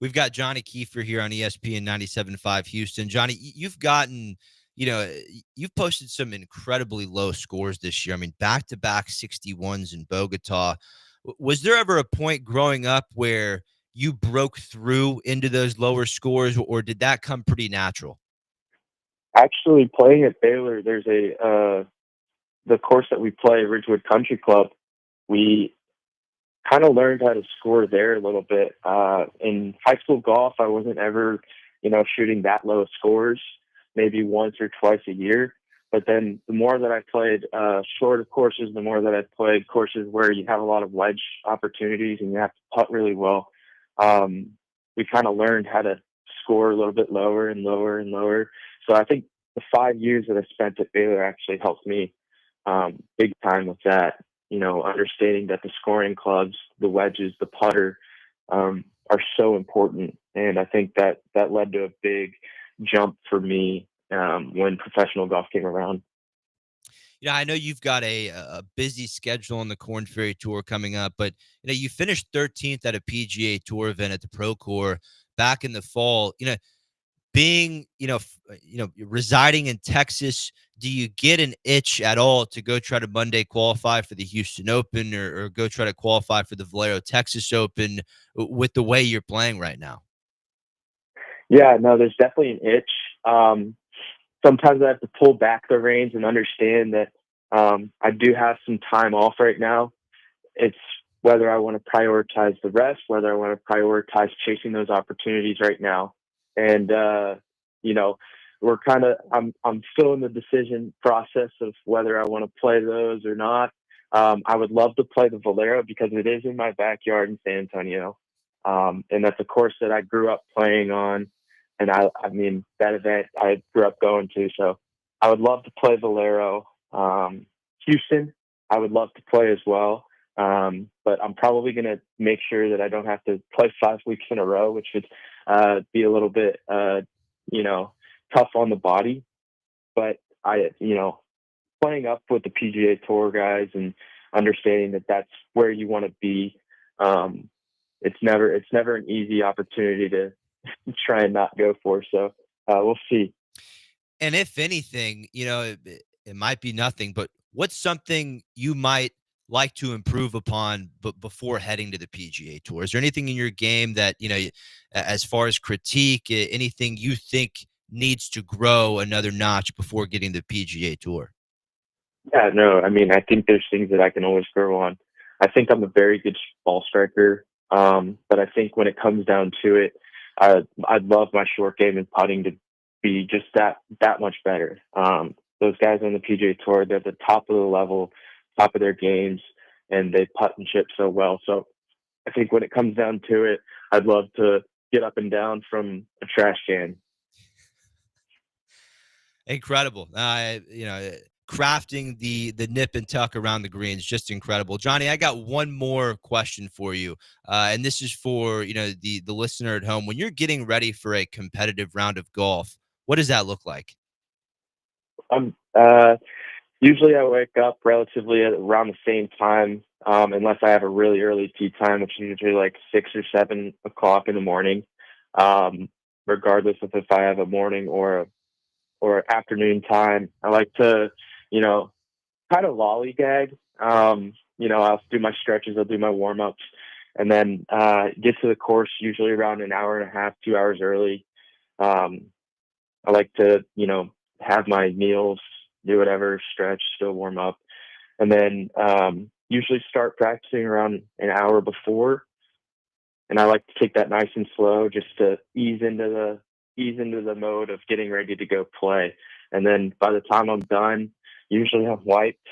We've got Johnny Kiefer here on ESPN 97.5 Houston. Johnny, you've gotten, you've posted some incredibly low scores this year. I mean, back-to-back 61s in Bogota. Was there ever a point growing up where you broke through into those lower scores, or did that come pretty natural? Actually, playing at Baylor, there's the course that we play, Ridgewood Country Club. We kind of learned how to score there a little bit. In high school golf, I wasn't ever, shooting that low scores, maybe once or twice a year. But then the more that I played shorter courses, the more that I played courses where you have a lot of wedge opportunities and you have to putt really well, we kind of learned how to score a little bit lower and lower and lower. So I think the 5 years that I spent at Baylor actually helped me big time with that. Understanding that the scoring clubs, the wedges, the putter are so important. And I think that led to a big jump for me when professional golf came around. I know you've got a busy schedule on the Korn Ferry Tour coming up, but you finished 13th at a PGA Tour event at the Procore back in the fall. Being residing in Texas, do you get an itch at all to go try to Monday qualify for the Houston Open or go try to qualify for the Valero Texas Open with the way you're playing right now? Yeah, no, there's definitely an itch. Sometimes I have to pull back the reins and understand that I do have some time off right now. It's whether I want to prioritize the rest, whether I want to prioritize chasing those opportunities right now. And, I'm still in the decision process of whether I want to play those or not. I would love to play the Valero because it is in my backyard in San Antonio. And that's a course that I grew up playing on. And I mean, that event I grew up going to. So I would love to play Valero. Houston, I would love to play as well. But I'm probably going to make sure that I don't have to play 5 weeks in a row, which would be a little bit, tough on the body. But playing up with the PGA Tour guys and understanding that that's where you want to be. It's never an easy opportunity to try and not go for. So we'll see. And if anything, it might be nothing, but what's something you might like to improve upon before heading to the PGA Tour? Is there anything in your game that, as far as critique, anything you think needs to grow another notch before getting the PGA Tour? Yeah, no, I mean, I think there's things that I can always grow on. I think I'm a very good ball striker. But I think when it comes down to it, I'd love my short game and putting to be just that much better. Those guys on the PGA Tour, they're at the top of the level, top of their games, and they putt and chip so well. So I think when it comes down to it, I'd love to get up and down from a trash can. Incredible. Crafting the nip and tuck around the greens, just incredible. Johnny, I got one more question for you. And this is for, the listener at home. When you're getting ready for a competitive round of golf, what does that look like? Usually I wake up relatively at around the same time, unless I have a really early tea time, which is usually like 6 or 7 o'clock in the morning. Regardless of if I have a morning or afternoon time, I like to, you know, kind of lollygag. I'll do my stretches, I'll do my warm ups, and then get to the course usually around an hour and a half, 2 hours early. I like to, have my meals, do whatever, stretch, still warm up, and then usually start practicing around an hour before. And I like to take that nice and slow, just to ease into the mode of getting ready to go play. And then by the time I'm done, usually I'm wiped,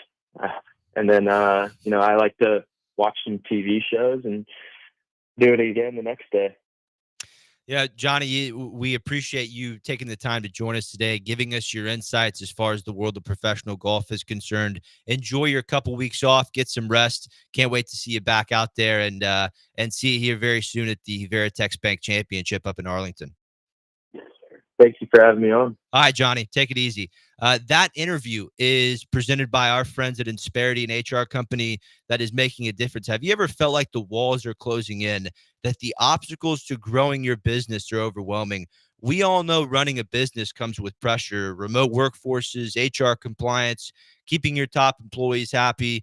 and then I like to watch some TV shows and do it again the next day. Yeah, Johnny, we appreciate you taking the time to join us today, giving us your insights as far as the world of professional golf is concerned. Enjoy your couple weeks off, get some rest. Can't wait to see you back out there and see you here very soon at the Veritex Bank Championship up in Arlington. Thank you for having me on. All right, Johnny, take it easy. That interview is presented by our friends at Insperity, an HR company that is making a difference. Have you ever felt like the walls are closing in, that the obstacles to growing your business are overwhelming? We all know running a business comes with pressure, remote workforces, HR compliance, keeping your top employees happy.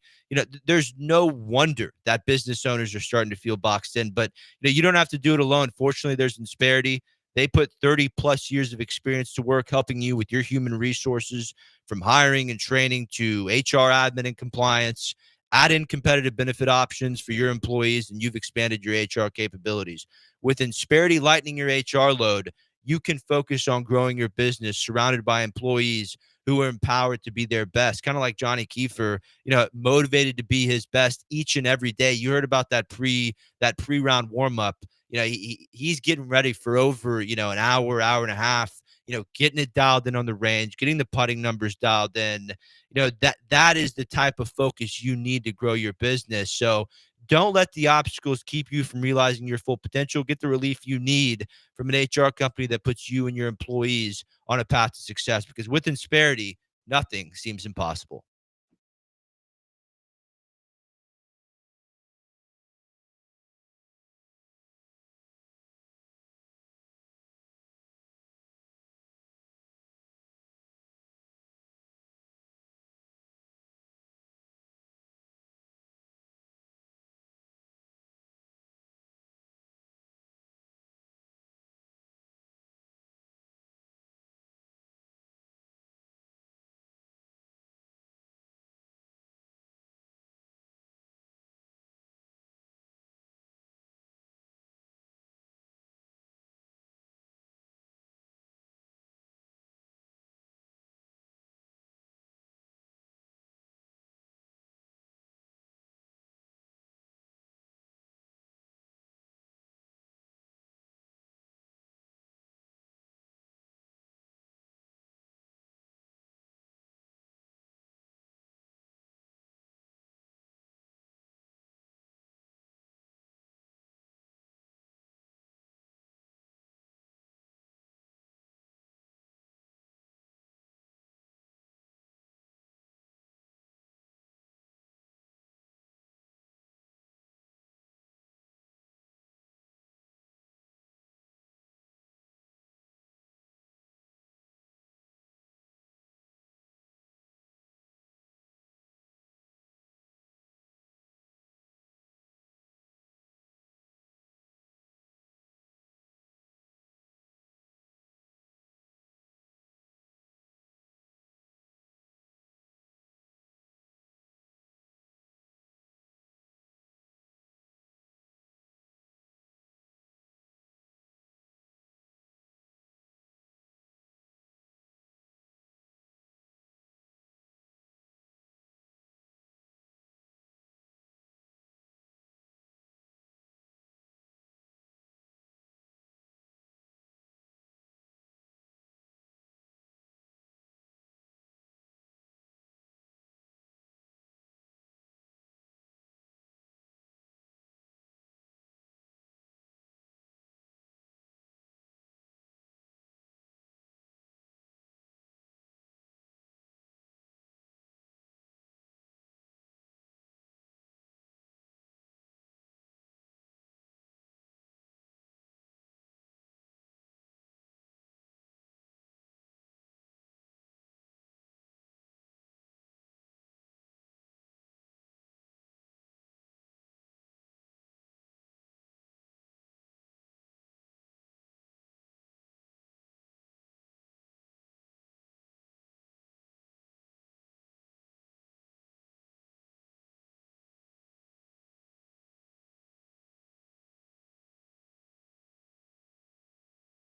There's no wonder that business owners are starting to feel boxed in, but you don't have to do it alone. Fortunately, there's Insperity. They put 30 plus years of experience to work helping you with your human resources, from hiring and training to HR admin and compliance. Add in competitive benefit options for your employees, and you've expanded your HR capabilities. With Insperity lightening your HR load, you can focus on growing your business surrounded by employees who are empowered to be their best, kind of like Johnny Kiefer, motivated to be his best each and every day. You heard about that pre-round warm-up. He's getting ready for over, an hour and a half, getting it dialed in on the range, getting the putting numbers dialed in. That is the type of focus you need to grow your business. So don't let the obstacles keep you from realizing your full potential. Get the relief you need from an HR company that puts you and your employees on a path to success, because with Insperity, nothing seems impossible.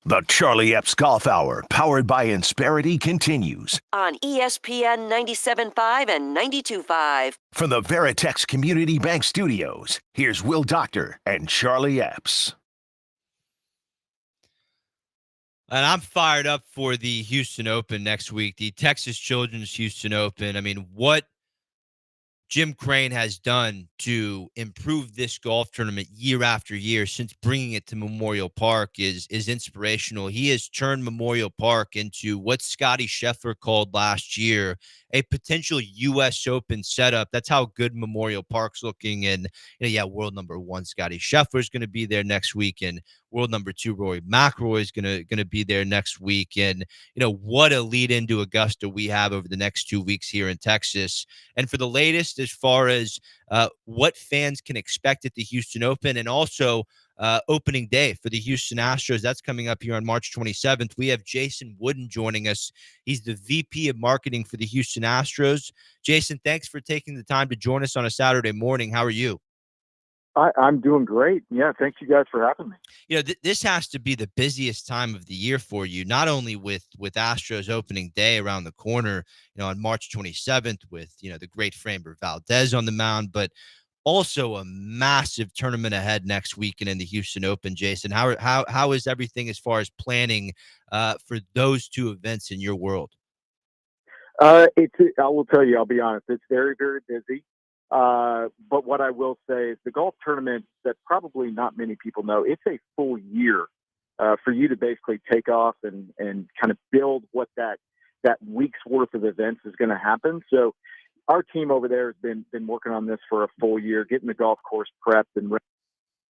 The Charlie Epps Golf Hour, powered by Insperity, continues on ESPN 97.5 and 92.5. from the Veritex Community Bank Studios. Here's Will Doctor and Charlie Epps. And I'm fired up for the Houston Open next week, the Texas Children's Houston Open. I mean, what Jim Crane has done to improve this golf tournament year after year since bringing it to Memorial Park is inspirational. He has turned Memorial Park into what Scotty Scheffler called last year a potential U.S. Open setup. That's how good Memorial Park's looking. And world number one Scotty Scheffler is going to be there next week, and world number two Rory McIlroy is going to be there next week. And what a lead into Augusta we have over the next 2 weeks here in Texas. And for the latest, as far as what fans can expect at the Houston Open, and also opening day for the Houston Astros, that's coming up here on March 27th. We have Jason Wooden joining us. He's the VP of Marketing for the Houston Astros. Jason, thanks for taking the time to join us on a Saturday morning. How are you? I'm doing great. Yeah, thank you guys for having me. This has to be the busiest time of the year for you, not only with Astros opening day around the corner, on March 27th with, the great Framber Valdez on the mound, but also a massive tournament ahead next weekend in the Houston Open. Jason, how is everything as far as planning for those two events in your world? I will tell you, I'll be honest, it's very, very busy. But what I will say is the golf tournament that probably not many people know, it's a full year for you to basically take off and kind of build what that week's worth of events is going to happen. So our team over there has been working on this for a full year, getting the golf course prepped and making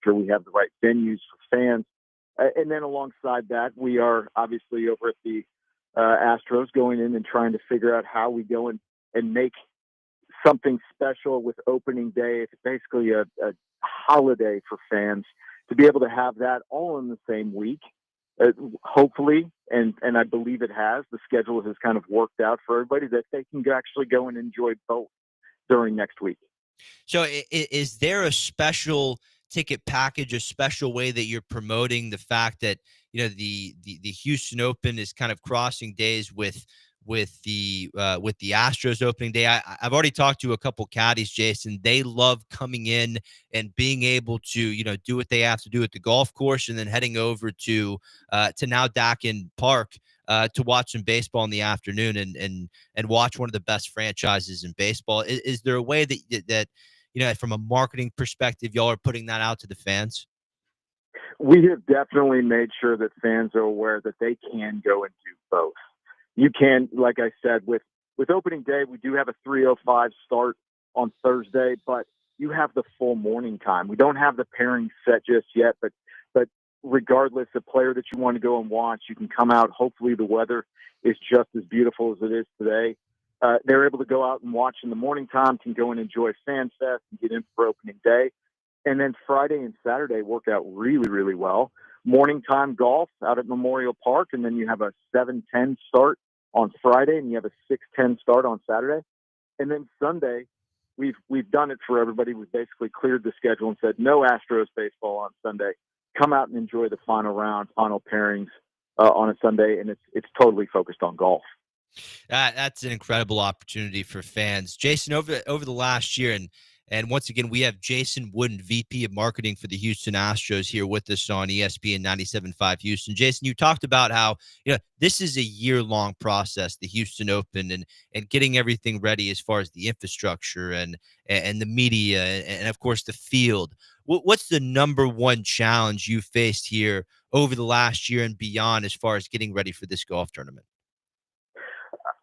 sure we have the right venues for fans. And then alongside that, we are obviously over at the Astros going in and trying to figure out how we go and make something special with opening day. It's basically a holiday for fans to be able to have that all in the same week. Hopefully, and I believe it has, the schedule has kind of worked out for everybody that they can actually go and enjoy both during next week. So is there a special ticket package, a special way that you're promoting the fact that, the Houston Open is kind of crossing days with the Astros opening day? I've already talked to a couple caddies, Jason. They love coming in and being able to, do what they have to do at the golf course, and then heading over to now Dakin Park to watch some baseball in the afternoon and watch one of the best franchises in baseball. Is there a way that from a marketing perspective, y'all are putting that out to the fans? We have definitely made sure that fans are aware that they can go and do both. You can, like I said, with opening day, we do have a 3:05 start on Thursday, but you have the full morning time. We don't have the pairing set just yet, but regardless, the player that you want to go and watch, you can come out. Hopefully the weather is just as beautiful as it is today. They're able to go out and watch in the morning time, can go and enjoy Fan Fest and get in for opening day. And then Friday and Saturday work out really, really well. Morning time golf out at Memorial Park, and then you have a 7:10 start on Friday, and you have a 6:10 start on Saturday. And then Sunday, we've done it for everybody. We've basically cleared the schedule and said no Astros baseball on Sunday. Come out and enjoy the final round, final pairings on a Sunday, and it's totally focused on golf. That's an incredible opportunity for fans. Jason, over the last year, and once again, we have Jason Wooden, VP of Marketing for the Houston Astros, here with us on ESPN 97.5 Houston. Jason, you talked about how this is a year-long process, the Houston Open, and getting everything ready as far as the infrastructure and the media and of course the field. What's the number one challenge you faced here over the last year and beyond as far as getting ready for this golf tournament?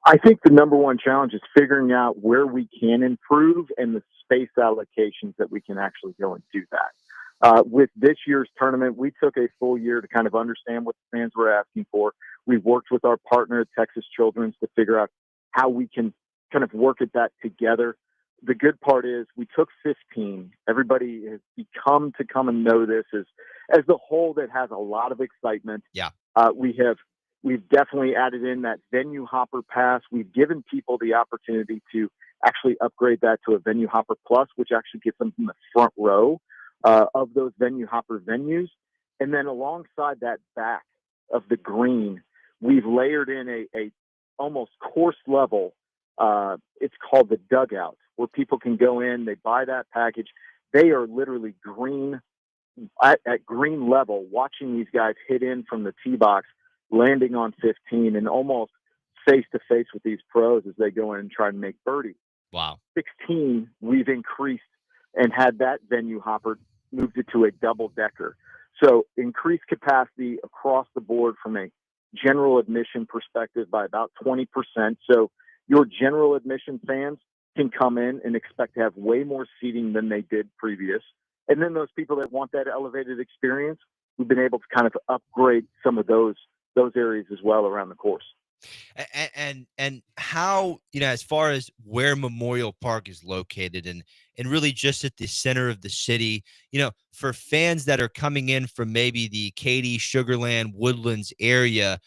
I think the number one challenge is figuring out where we can improve and the space allocations that we can actually go and do that. With this year's tournament, we took a full year to kind of understand what the fans were asking for. We've worked with our partner, Texas Children's, to figure out how we can kind of work at that together. The good part is we took 15. Everybody has come and know this as the whole that has a lot of excitement. Yeah. We've definitely added in that venue hopper pass. We've given people the opportunity to actually upgrade that to a venue hopper plus, which actually gets them in the front row of those venue hopper venues. And then alongside that back of the green, we've layered in a almost course level. It's called the dugout, where people can go in, they buy that package. They are literally green at green level, watching these guys hit in from the tee box, landing on 15, and almost face to face with these pros as they go in and try to make birdie. Wow. 16, we've increased and had that venue hopper moved it to a double decker. So increased capacity across the board from a general admission perspective by about 20%. So your general admission fans can come in and expect to have way more seating than they did previous. And then those people that want that elevated experience, we've been able to kind of upgrade some of those areas as well around the course. And how, as far as where Memorial Park is located and really just at the center of the city, for fans that are coming in from maybe the Katy, Sugarland, Woodlands area,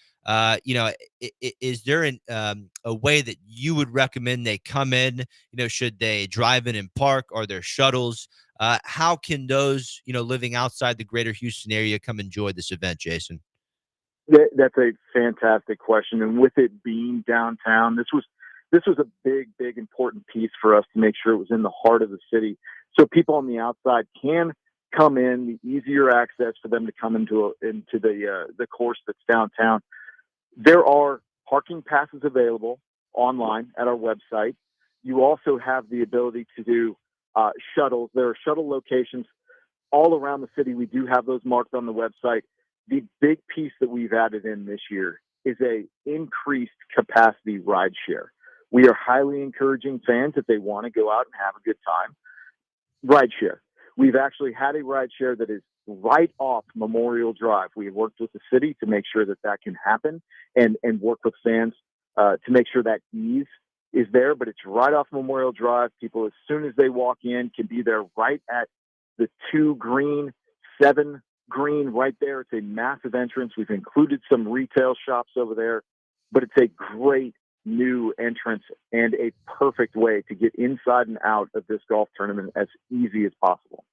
is there a way that you would recommend they come in? Should they drive in and park? Are there shuttles? How can those, living outside the greater Houston area come enjoy this event, Jason? That's a fantastic question. And with it being downtown, this was a big important piece for us to make sure it was in the heart of the city. So people on the outside can come in, the easier access for them to come into the course that's downtown. There are parking passes available online at our website. You also have the ability to do shuttles. There are shuttle locations all around the city. We do have those marked on the website. The big piece that we've added in this year is a increased capacity ride share. We are highly encouraging fans, if they want to go out and have a good time, ride share. We've actually had a ride share that is right off Memorial Drive. We have worked with the city to make sure that can happen and work with fans to make sure that ease is there, but it's right off Memorial Drive. People, as soon as they walk in, can be there right at the 2 green, 7 green right there. It's a massive entrance. We've included some retail shops over there, but it's a great new entrance and a perfect way to get inside and out of this golf tournament as easy as possible.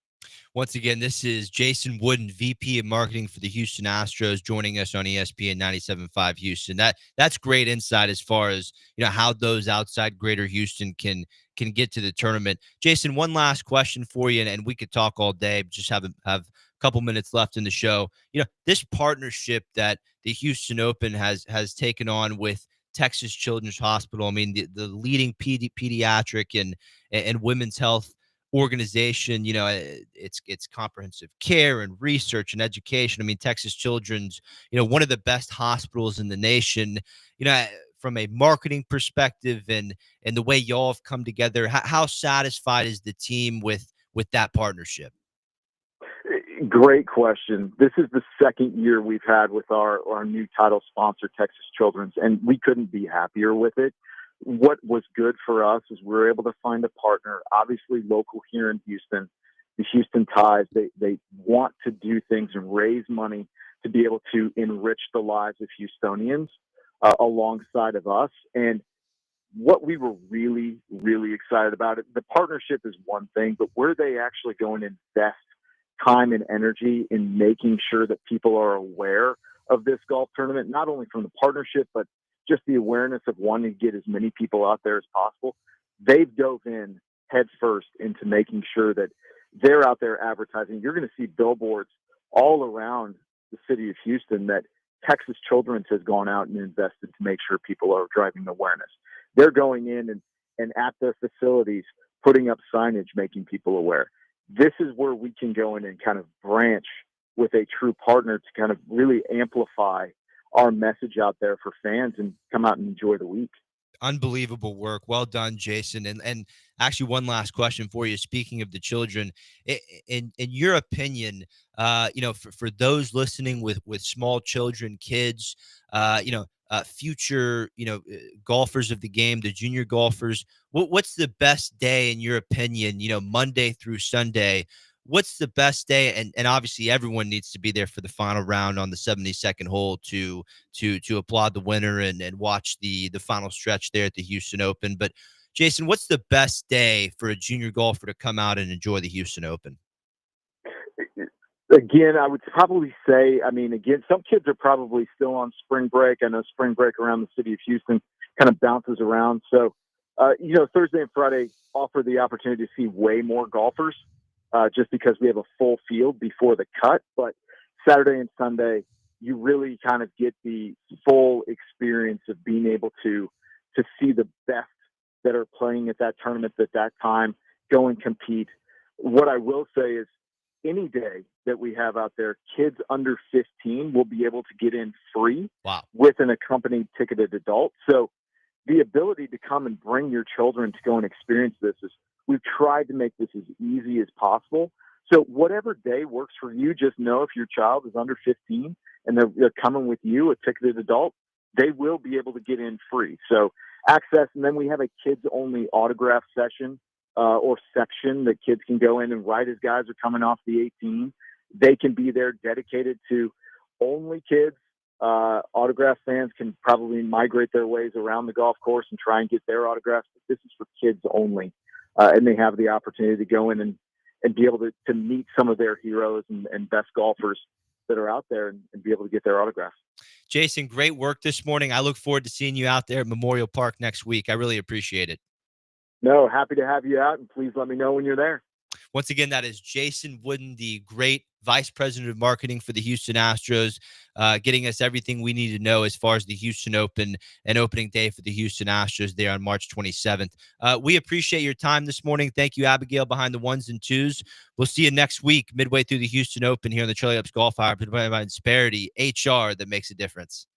Once again, this is Jason Wooden, VP of Marketing for the Houston Astros, joining us on ESPN 97.5 Houston. That's great insight as far as how those outside Greater Houston can get to the tournament. Jason, one last question for you, and we could talk all day. Just have a couple minutes left in the show. This partnership that the Houston Open has taken on with Texas Children's Hospital. I mean, the leading pediatric and women's health organization, it's comprehensive care and research and education. I mean, Texas Children's, one of the best hospitals in the nation, from a marketing perspective and the way y'all have come together, how satisfied is the team with that partnership? Great question. This is the second year we've had with our new title sponsor, Texas Children's, and we couldn't be happier with it. What was good for us is we were able to find a partner, obviously local here in Houston, the Houston Ties. They want to do things and raise money to be able to enrich the lives of Houstonians alongside of us. And what we were really, really excited about it, the partnership is one thing, but where they actually go and invest time and energy in making sure that people are aware of this golf tournament, not only from the partnership, but just the awareness of wanting to get as many people out there as possible. They've dove in head first into making sure that they're out there advertising. You're going to see billboards all around the city of Houston that Texas Children's has gone out and invested to make sure people are driving awareness. They're going in and at their facilities, putting up signage, making people aware. This is where we can go in and kind of branch with a true partner to kind of really amplify our message out there for fans and come out and enjoy the week. Unbelievable work. Well done, Jason. And actually, one last question for you. Speaking of the children, in your opinion, for those listening with small children, kids, future, golfers of the game, the junior golfers, what's the best day in your opinion? Monday through Sunday. What's the best day? And obviously everyone needs to be there for the final round on the 72nd hole to applaud the winner and watch the final stretch there at the Houston Open. But Jason, what's the best day for a junior golfer to come out and enjoy the Houston Open? Again, I would probably say, I mean, again, some kids are probably still on spring break. I know spring break around the city of Houston kind of bounces around. So, Thursday and Friday offer the opportunity to see way more golfers just because we have a full field before the cut. But Saturday and Sunday, you really kind of get the full experience of being able to see the best that are playing at that tournament at that time, go and compete. What I will say is any day that we have out there, kids under 15 will be able to get in free with an accompanied ticketed adult. So the ability to come and bring your children to go and experience this is, we've tried to make this as easy as possible. So whatever day works for you, just know if your child is under 15 and they're coming with you, a ticketed adult, they will be able to get in free. So access, and then we have a kids-only autograph session or section that kids can go in and write as guys are coming off the 18. They can be there dedicated to only kids. Autograph fans can probably migrate their ways around the golf course and try and get their autographs, but this is for kids only. And they have the opportunity to go in and be able to meet some of their heroes and best golfers that are out there and be able to get their autographs. Jason, great work this morning. I look forward to seeing you out there at Memorial Park next week. I really appreciate it. No, happy to have you out, and please let me know when you're there. Once again, that is Jason Wooden, the great vice president of marketing for the Houston Astros, getting us everything we need to know as far as the Houston Open and opening day for the Houston Astros there on March 27th. We appreciate your time this morning. Thank you, Abigail, behind the ones and twos. We'll see you next week, midway through the Houston Open here on the Charlie Epps Golf Hour, presented by Insperity, HR that makes a difference.